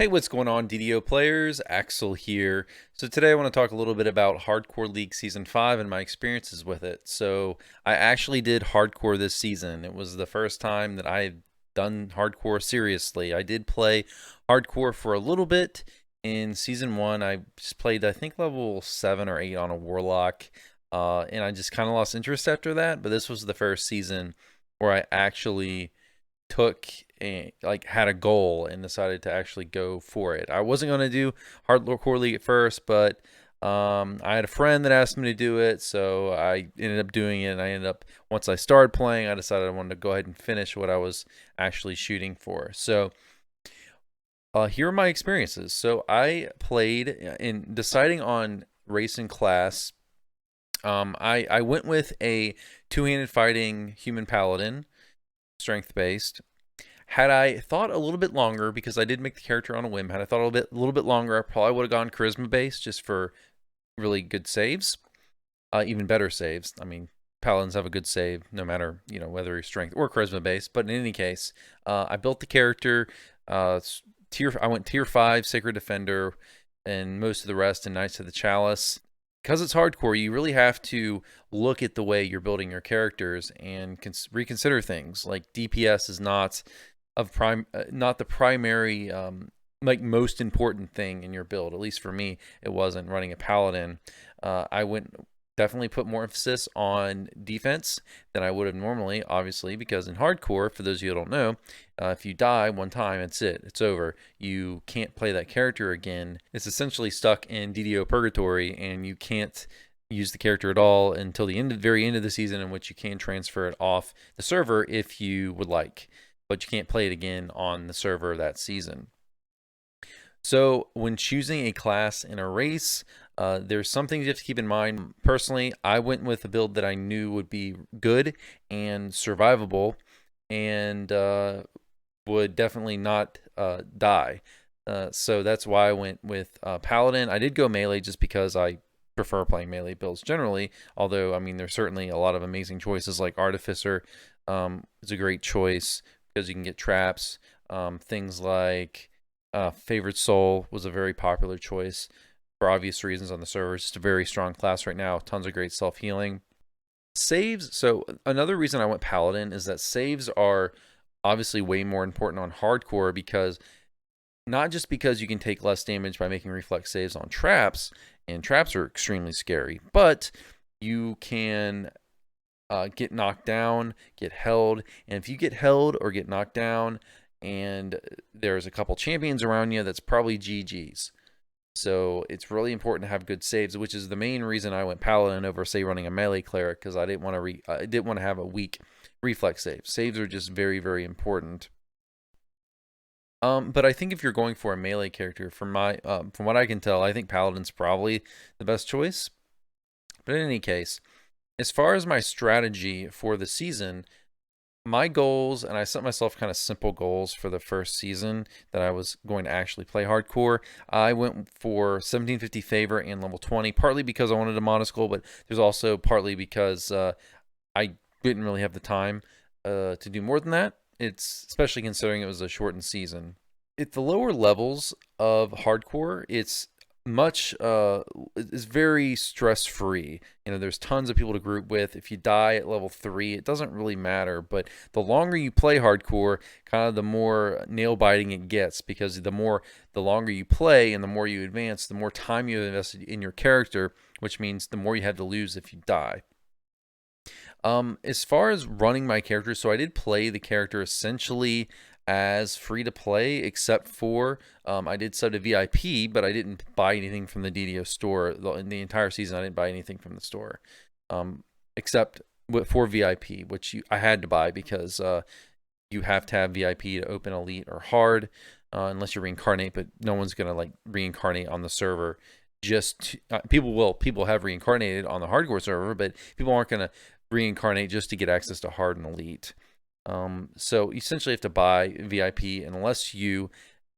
Hey, what's going on, DDO players? Axel here. So today I want to talk a little bit about Hardcore League Season 5 and my experiences with it. So I actually did Hardcore this season. It was the first time that I had done Hardcore seriously. I did play Hardcore for a little bit in Season 1. I just played, I think, level 7 or 8 on a Warlock, and I just kind of lost interest after that. But this was the first season where I actually took had a goal and decided to actually go for it. I wasn't going to do hardcore league at first, but I had a friend that asked me to do it, so I ended up doing it. And I ended up, once I started playing, I decided I wanted to go ahead and finish what I was actually shooting for. So here are my experiences. So I played in deciding on race and class. I went with a two-handed fighting human paladin, strength based. Had I thought a little bit longer, because I did make the character on a whim, had I thought a little bit longer, I probably would have gone charisma based just for really good saves, even better saves. I mean, paladins have a good save no matter whether you're strength or charisma based. But in any case, I built the character. I went tier 5 sacred defender, and most of the rest in Knights of the Chalice. Because it's hardcore, you really have to look at the way you're building your characters and reconsider things. Like DPS is not not the primary most important thing in your build. At least for me, it wasn't. Running a paladin, I went definitely put more emphasis on defense than I would have normally, obviously, because in hardcore, for those of you who don't know, if you die one time, it's over. You can't play that character again. It's essentially stuck in DDO purgatory, and you can't use the character at all until the very end of the season, in which you can transfer it off the server if you would like, but you can't play it again on the server that season. So when choosing a class in a race, there's some things you have to keep in mind. Personally, I went with a build that I knew would be good and survivable, and would definitely not die. So that's why I went with Paladin. I did go melee just because I prefer playing melee builds generally, although I mean there's certainly a lot of amazing choices. Like Artificer is a great choice because you can get traps. Things like Favorite Soul was a very popular choice for obvious reasons on the server. It's just a very strong class right now. Tons of great self-healing. Saves. So another reason I went Paladin is that saves are obviously way more important on hardcore, because not just because you can take less damage by making reflex saves on traps, and traps are extremely scary, but you can get knocked down, get held, and if you get held or get knocked down and there's a couple champions around you, that's probably GG's. So it's really important to have good saves, which is the main reason I went Paladin over, say, running a melee cleric, because I didn't want to have a weak reflex save. Saves are just very, very important. But I think if you're going for a melee character, from what I can tell, I think Paladin's probably the best choice. But in any case, as far as my strategy for the season, my goals, and I set myself kind of simple goals for the first season that I was going to actually play hardcore. I went for 1750 favor and level 20, partly because I wanted a monoskull, but there's also partly because I didn't really have the time to do more than that. It's especially considering it was a shortened season. At the lower levels of hardcore, it's very stress free. There's tons of people to group with. If you die at level 3, it doesn't really matter, but the longer you play hardcore, kind of the more nail biting it gets, because the longer you play and the more you advance, the more time you have invested in your character, which means the more you have to lose if you die. As far as running my character, so I did play the character essentially as free to play, except for I did sub to VIP, but I didn't buy anything from the DDO store. In the entire season, I didn't buy anything from the store, except for VIP, which I had to buy because you have to have VIP to open Elite or Hard, unless you reincarnate, but no one's going to reincarnate on the server. People have reincarnated on the hardcore server, but people aren't going to reincarnate just to get access to Hard and Elite. So you essentially have to buy VIP unless you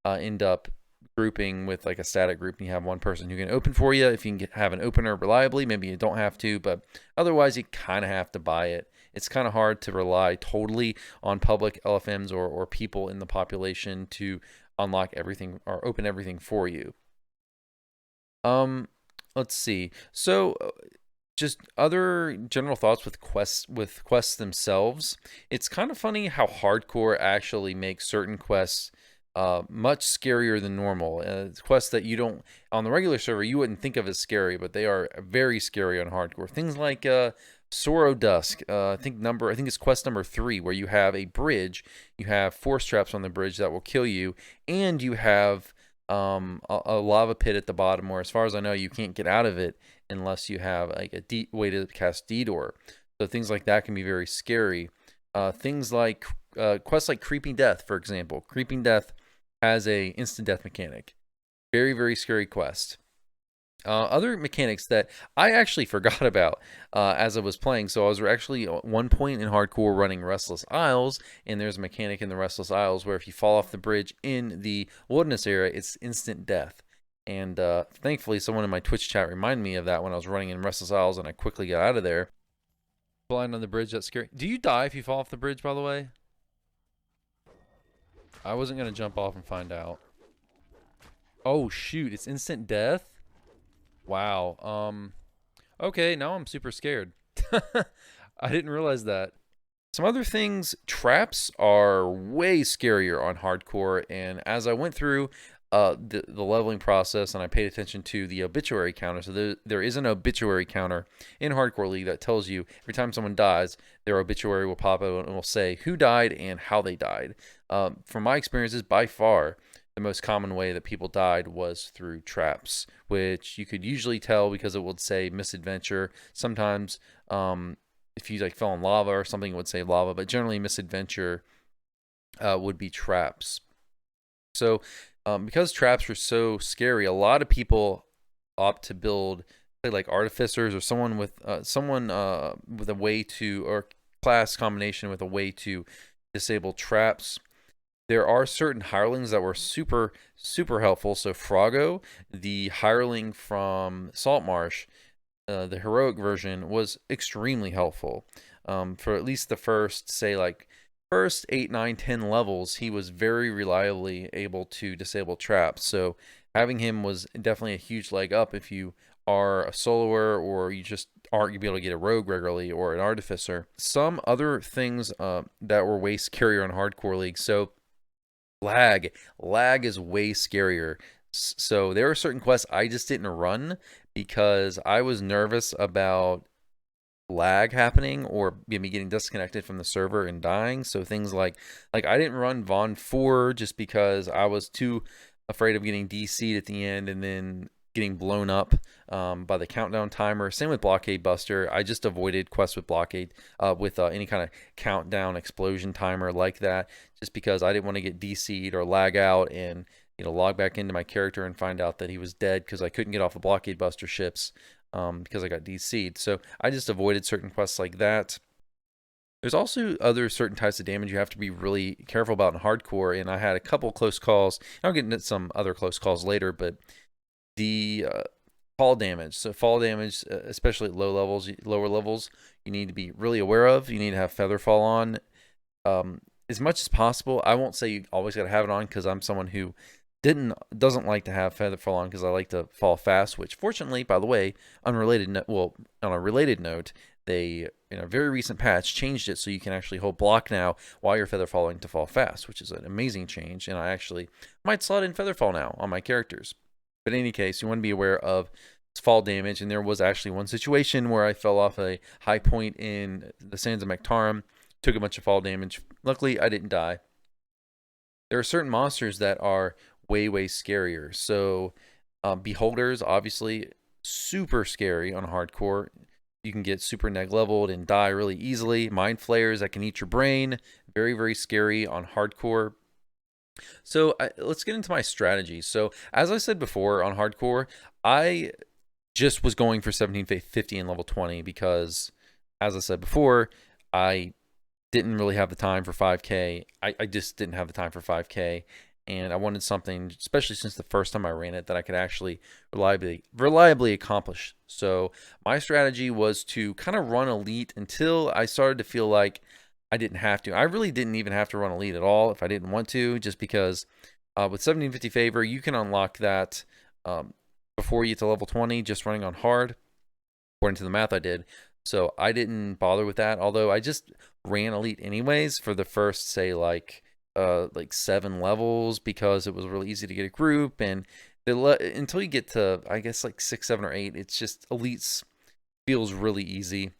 end up grouping with a static group and you have one person who can open for you. If you can have an opener reliably, maybe you don't have to, but otherwise you kind of have to buy it. It's kind of hard to rely totally on public LFMs or people in the population to unlock everything or open everything for you. Um, let's see. So just other general thoughts with quests themselves. It's kind of funny how hardcore actually makes certain quests much scarier than normal. Quests that you don't on the regular server you wouldn't think of as scary, but they are very scary on hardcore. Things like Sorrow Dusk. I think it's quest number 3, where you have a bridge. You have force traps on the bridge that will kill you, and you have a lava pit at the bottom, where as far as I know you can't get out of it unless you have like a way to cast D-Door. So things like that can be very scary. Things like quests like Creeping Death, for example. Creeping Death has a instant death mechanic. Very, very scary quest. Other mechanics that I actually forgot about as I was playing. So I was actually at one point in hardcore running Restless Isles, and there's a mechanic in the Restless Isles where if you fall off the bridge in the wilderness area, it's instant death. And thankfully, someone in my Twitch chat reminded me of that when I was running in Restless Isles, and I quickly got out of there. Flying on the bridge, that's scary. Do you die if you fall off the bridge, by the way? I wasn't going to jump off and find out. Oh, shoot. It's instant death? Wow. Okay, now I'm super scared. I didn't realize that. Some other things, traps are way scarier on hardcore, and as I went through the leveling process and I paid attention to the obituary counter, so there is an obituary counter in Hardcore League that tells you every time someone dies, their obituary will pop up and will say who died and how they died. From my experiences, by far, the most common way that people died was through traps, which you could usually tell because it would say misadventure. Sometimes if you like fell in lava or something, it would say lava, but generally misadventure would be traps. So because traps are so scary, a lot of people opt to build like artificers or someone with a way to, or class combination with a way to disable traps. There are certain hirelings that were super helpful. So Froggo, the hireling from Saltmarsh, the heroic version, was extremely helpful. For at least the first, say like first 8, 9, 10 levels, he was very reliably able to disable traps. So having him was definitely a huge leg up if you are a soloer or you just aren't going to be able to get a rogue regularly or an artificer. Some other things that were way scarier on Hardcore League. So lag is way scarier. So there are certain quests I just didn't run because I was nervous about lag happening or me getting disconnected from the server and dying. So things like I didn't run Von 4 just because I was too afraid of getting DC'd at the end and then getting blown up by the countdown timer. Same with Blockade Buster. I just avoided quests with Blockade with any kind of countdown explosion timer like that, just because I didn't want to get DC'd or lag out and log back into my character and find out that he was dead because I couldn't get off the Blockade Buster ships because I got DC'd. So I just avoided certain quests like that. There's also other certain types of damage you have to be really careful about in hardcore, and I had a couple close calls. I'll get into some other close calls later, but the fall damage. So fall damage, especially at lower levels, you need to be really aware of. You need to have feather fall on as much as possible. I won't say you always got to have it on because I'm someone who doesn't like to have feather fall on because I like to fall fast. Which, fortunately, by the way, on a related note, they in a very recent patch changed it so you can actually hold block now while you're feather falling to fall fast, which is an amazing change. And I actually might slot in feather fall now on my characters. But in any case, you want to be aware of fall damage, and there was actually one situation where I fell off a high point in the Sands of Mactarum, took a bunch of fall damage. Luckily, I didn't die. There are certain monsters that are way scarier. So, Beholders, obviously, super scary on hardcore. You can get super neg leveled and die really easily. Mind Flayers that can eat your brain, very scary on hardcore. So let's get into my strategy. So as I said before on hardcore, I just was going for 1750 and level 20 because, as I said before, I didn't really have the time for 5k. I just didn't have the time for 5k, and I wanted something, especially since the first time I ran it, that I could actually reliably accomplish. So my strategy was to kind of run elite until I started to feel like I didn't have to. I really didn't even have to run elite at all if I didn't want to, just because With 1750 favor, you can unlock that before you get to level 20 just running on hard, according to the math I did. So I didn't bother with that, although I just ran elite anyways for the first, say, like 7 levels, because it was really easy to get a group. And until you get to, I guess, like 6, 7, or 8, it's just elites feels really easy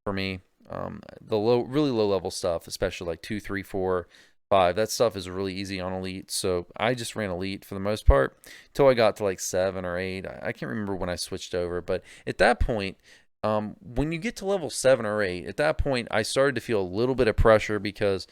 for me. The really low level stuff, especially like 2, 3, 4, 5, that stuff is really easy on elite. So I just ran elite for the most part until I got to like 7 or 8. I can't remember when I switched over, but at that point, when you get to level 7 or 8, at that point I started to feel a little bit of pressure, because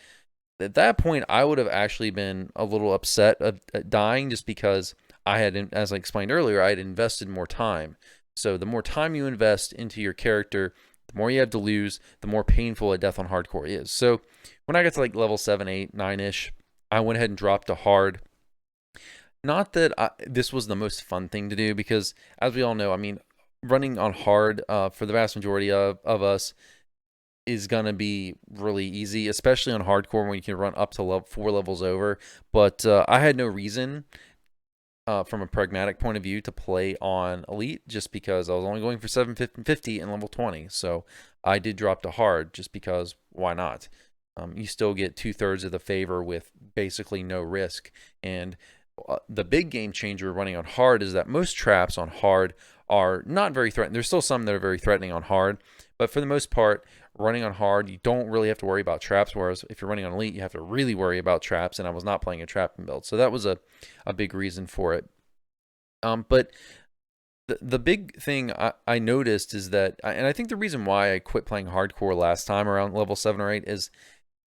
at that point I would have actually been a little upset at dying, just because I had, as I explained earlier, I had invested more time. So the more time you invest into your character, the more you have to lose, the more painful a death on hardcore is. So when I got to like level 7, 8, 9-ish, I went ahead and dropped to hard. Not that this was the most fun thing to do, because as we all know, I mean, running on hard for the vast majority of us is going to be really easy, especially on hardcore when you can run up to 4 levels over. But I had no reason from a pragmatic point of view to play on elite, just because I was only going for 750 and level 20. So I did drop to hard just because why not? You still get 2/3 of the favor with basically no risk. And the big game changer running on hard is that most traps on hard are not very threatening. There's still some that are very threatening on hard, but for the most part, running on hard, you don't really have to worry about traps, whereas if you're running on elite, you have to really worry about traps, and I was not playing a trapping build. So that was a big reason for it. But the big thing I noticed is that, and I think the reason why I quit playing hardcore last time around level 7 or 8 is,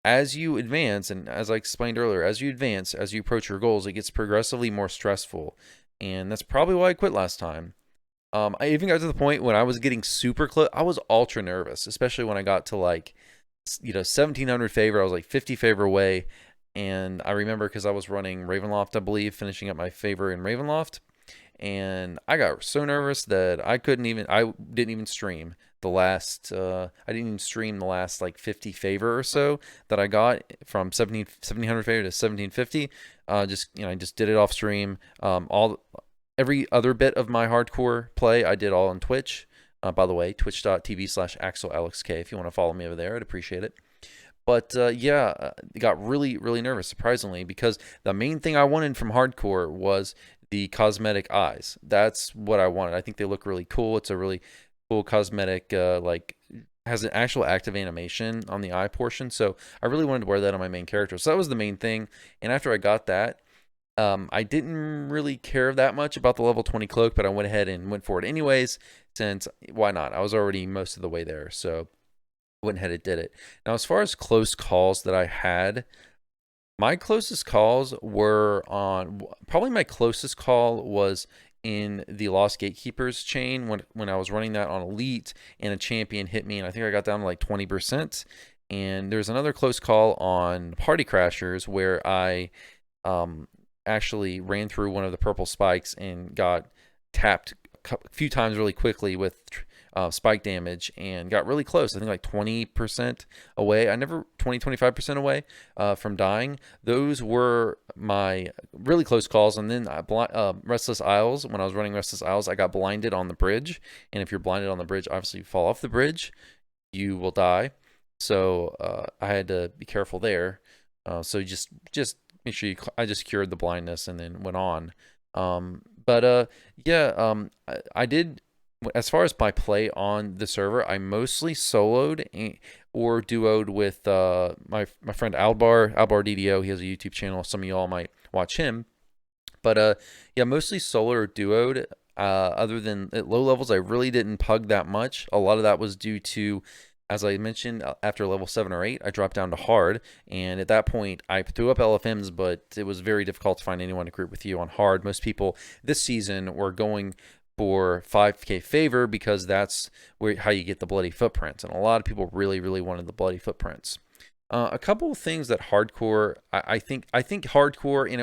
as you advance, and as I explained earlier, as you advance, as you approach your goals, it gets progressively more stressful. And that's probably why I quit last time. I even got to the point when I was getting super close. I was ultra nervous, especially when I got to like, 1700 favor. I was like 50 favor away. And I remember, because I was running Ravenloft, I believe, finishing up my favor in Ravenloft. And I got so nervous that I didn't even stream I didn't even stream the last like 50 favor or so that I got from 1700 favor to 1750. I just did it off stream. Every other bit of my hardcore play I did all on Twitch. By the way, twitch.tv/AxelAlexK. If you want to follow me over there, I'd appreciate it. But yeah, got really, really nervous, surprisingly, because the main thing I wanted from hardcore was the cosmetic eyes. That's what I wanted. I think they look really cool. It's a really cool cosmetic, has an actual active animation on the eye portion. So I really wanted to wear that on my main character. So that was the main thing. And after I got that, I didn't really care that much about the level 20 cloak, but I went ahead and went for it anyways, since why not? I was already most of the way there. So I went ahead and did it. Now, as far as close calls that I had, my closest calls were on, probably my closest call was in the Lost Gatekeepers chain when I was running that on elite, and a champion hit me, and I think I got down to like 20%. And there's another close call on Party Crashers where I actually ran through one of the purple spikes and got tapped a few times really quickly with spike damage, and got really close. I think like 20% away. 25% away from dying. Those were my really close calls. And then Restless Isles, when I was running Restless Isles, I got blinded on the bridge. And if you're blinded on the bridge, obviously you fall off the bridge, you will die. So I had to be careful there. So just make sure I just cured the blindness and then went on. I did. As far as my play on the server, I mostly soloed or duoed with my friend Albar DDO. He has a YouTube channel. Some of y'all might watch him. But yeah, mostly solo or duoed. Other than at low levels, I really didn't pug that much. A lot of that was due to, as I mentioned, after level 7 or 8, I dropped down to hard. And at that point, I threw up LFMs, but it was very difficult to find anyone to group with you on hard. Most people this season were going for 5k favor, because that's how you get the bloody footprints, and a lot of people really, really wanted the bloody footprints. A couple of things that hardcore, I think hardcore, and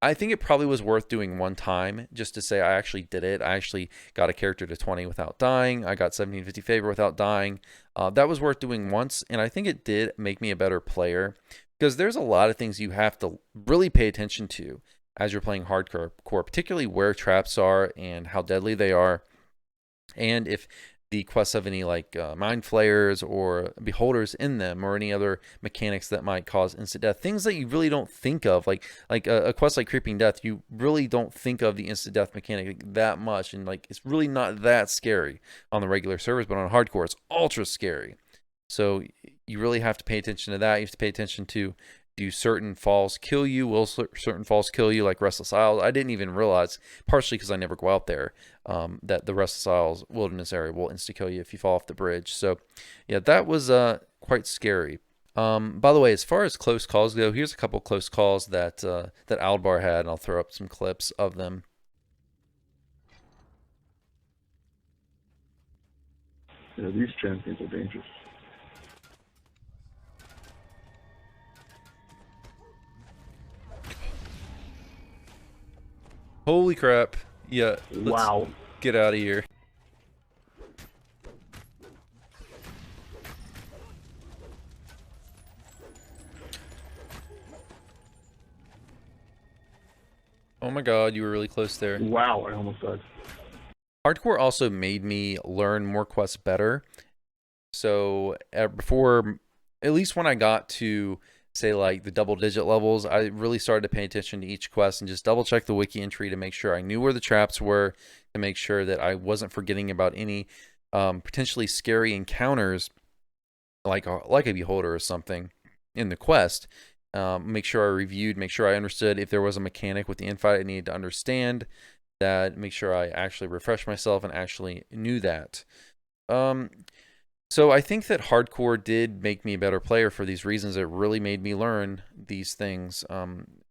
I think it probably was worth doing one time just to say I actually did it. I actually got a character to 20 without dying. I got 1750 favor without dying. That was worth doing once, and I think it did make me a better player, because there's a lot of things you have to really pay attention to. as you're playing hardcore, particularly where traps are and how deadly they are, and if the quests have any like mind flayers or beholders in them, or any other mechanics that might cause instant death, things that you really don't think of, like a quest like creeping death, you really don't think of the instant death mechanic that much, and like it's really not that scary on the regular servers, but on hardcore it's ultra scary. So you really have to pay attention to that. You have to pay attention to, do certain falls kill you? Will certain falls kill you, like Restless Isles? I didn't even realize, partially because I never go out there, that the Restless Isles wilderness area will insta-kill you if you fall off the bridge. So, yeah, that was quite scary. By the way, as far as close calls go, here's a couple close calls that that Aldbar had, and I'll throw up some clips of them. Yeah, these champions are dangerous. Holy crap. Yeah. Wow. Get out of here. Oh my god, you were really close there. Wow, I almost died. Hardcore also made me learn more quests better. So before, at least when I got to, say, like the double-digit levels, I really started to pay attention to each quest and just double-check the wiki entry to make sure I knew where the traps were, to make sure that I wasn't forgetting about any potentially scary encounters, like a beholder or something in the quest. Make sure I reviewed, make sure I understood if there was a mechanic with the infight I needed to understand that, make sure I actually refreshed myself and actually knew that. So I think that hardcore did make me a better player for these reasons. It really made me learn these things.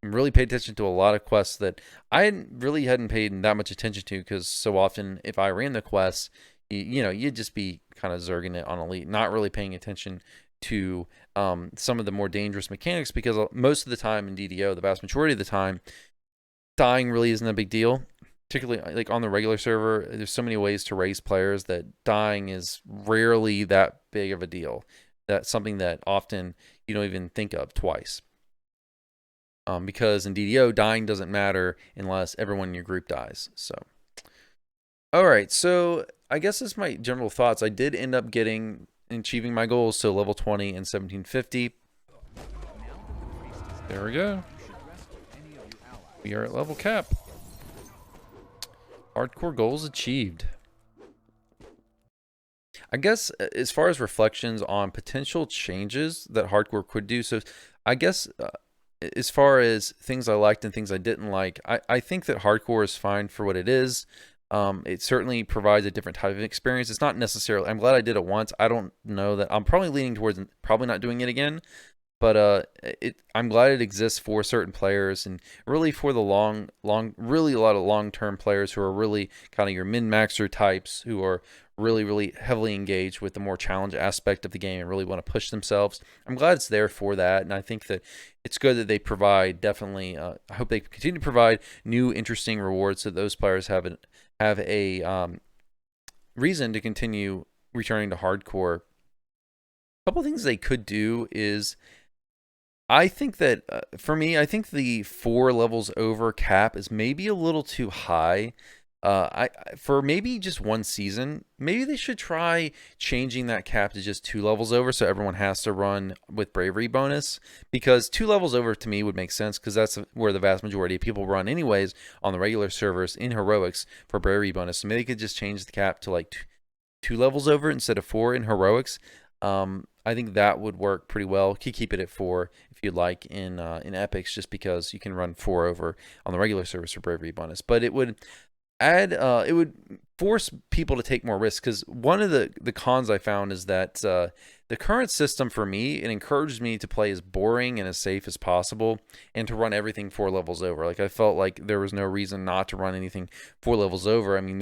Really paid attention to a lot of quests that I hadn't paid that much attention to, because so often if I ran the quests, you know, you'd just be kind of zerging it on elite, not really paying attention to some of the more dangerous mechanics, because most of the time in DDO, the vast majority of the time, dying really isn't a big deal. Particularly like on the regular server, there's so many ways to raise players that dying is rarely that big of a deal. That's something that often you don't even think of twice. Because in DDO, dying doesn't matter unless everyone in your group dies. So, all right. So I guess that's my general thoughts. I did end up achieving my goals. So level 20 and 1750. There we go. We are at level cap. Hardcore goals achieved. I guess as far as reflections on potential changes that hardcore could do, so I guess as far as things I liked and things I didn't like, I think that hardcore is fine for what it is. It certainly provides a different type of experience. It's not necessarily, I'm glad I did it once. I don't know that, I'm probably leaning towards probably not doing it again. But I'm glad it exists for certain players, and really for the really a lot of long-term players who are really kind of your min-maxer types, who are really heavily engaged with the more challenge aspect of the game and really want to push themselves. I'm glad it's there for that, and I think that it's good that they provide, definitely, I hope they continue to provide new interesting rewards so those players have a reason to continue returning to hardcore. A couple things they could do is, I think that for me, I think the 4 levels over cap is maybe a little too high. For maybe just one season, maybe they should try changing that cap to just 2 levels over, so everyone has to run with bravery bonus. Because 2 levels over to me would make sense, because that's where the vast majority of people run anyways on the regular servers in heroics for bravery bonus. So maybe they could just change the cap to like 2 levels over instead of 4 in heroics. I think that would work pretty well. You could keep it at 4 if you'd like in epics, just because you can run 4 over on the regular service for bravery bonus. But it would add, it would force people to take more risks, because one of the cons I found is that the current system for me, it encourages me to play as boring and as safe as possible, and to run everything 4 levels over. Like, I felt like there was no reason not to run anything 4 levels over. I mean,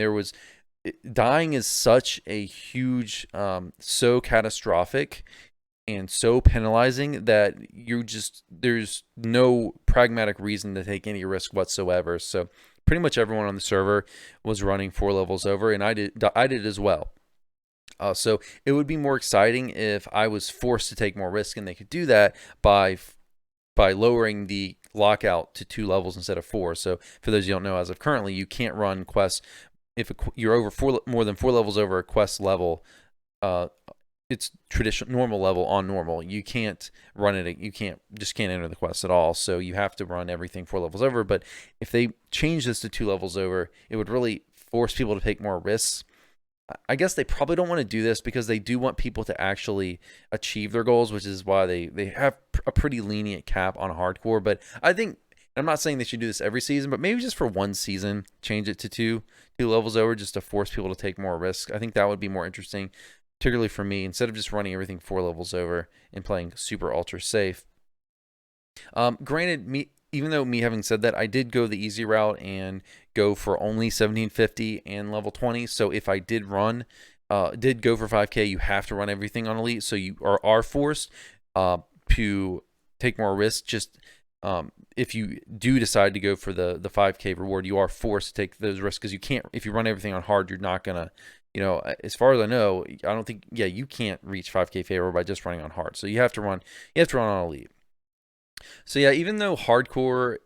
dying is such a huge, so catastrophic and so penalizing that there's no pragmatic reason to take any risk whatsoever. So pretty much everyone on the server was running 4 levels over, and I did as well. So it would be more exciting if I was forced to take more risk, and they could do that by by lowering the lockout to 2 levels instead of 4. So for those you don't know, as of currently, you can't run quests if you're over more than 4 levels over a quest level. It's traditional normal level on normal. You can't run it. You can't enter the quest at all. So you have to run everything 4 levels over. But if they change this to 2 levels over, it would really force people to take more risks. I guess they probably don't want to do this because they do want people to actually achieve their goals, which is why they have a pretty lenient cap on hardcore. But I think, I'm not saying they should do this every season, but maybe just for one season, change it to two levels over just to force people to take more risks. I think that would be more interesting, particularly for me, instead of just running everything 4 levels over and playing super ultra safe. Granted, even though me having said that, I did go the easy route and go for only 1750 and level 20. So if I did go for 5K, you have to run everything on elite. So you are forced to take more risks. Just if you do decide to go for the 5K reward, you are forced to take those risks because you can't. If you run everything on hard, you're not gonna. As far as I know, I don't think. Yeah, you can't reach 5K favor by just running on hard. So you have to run. You have to run on elite. So yeah, even though hardcore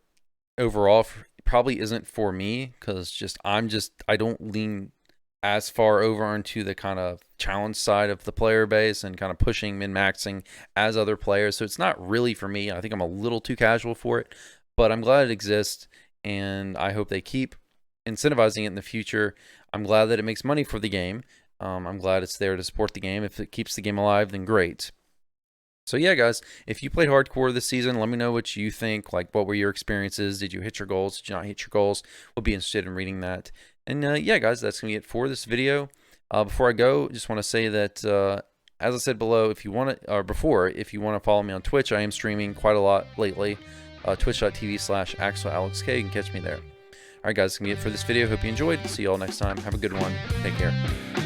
overall probably isn't for me, because I don't lean as far over into the kind of challenge side of the player base and kind of pushing min-maxing as other players. So it's not really for me. I think I'm a little too casual for it, but I'm glad it exists, and I hope they keep incentivizing it in the future. I'm glad that it makes money for the game. I'm glad it's there to support the game. If it keeps the game alive, then great. So yeah, guys, if you played hardcore this season, let me know what you think. Like, what were your experiences? Did you hit your goals? Did you not hit your goals? We'll be interested in reading that. And yeah, guys, that's going to be it for this video. Before I go, just want to say that, as I said below, if you want to follow me on Twitch, I am streaming quite a lot lately. Twitch.tv/AxelAlexK. You can catch me there. All right, guys, that's going to be it for this video. Hope you enjoyed. See you all next time. Have a good one. Take care.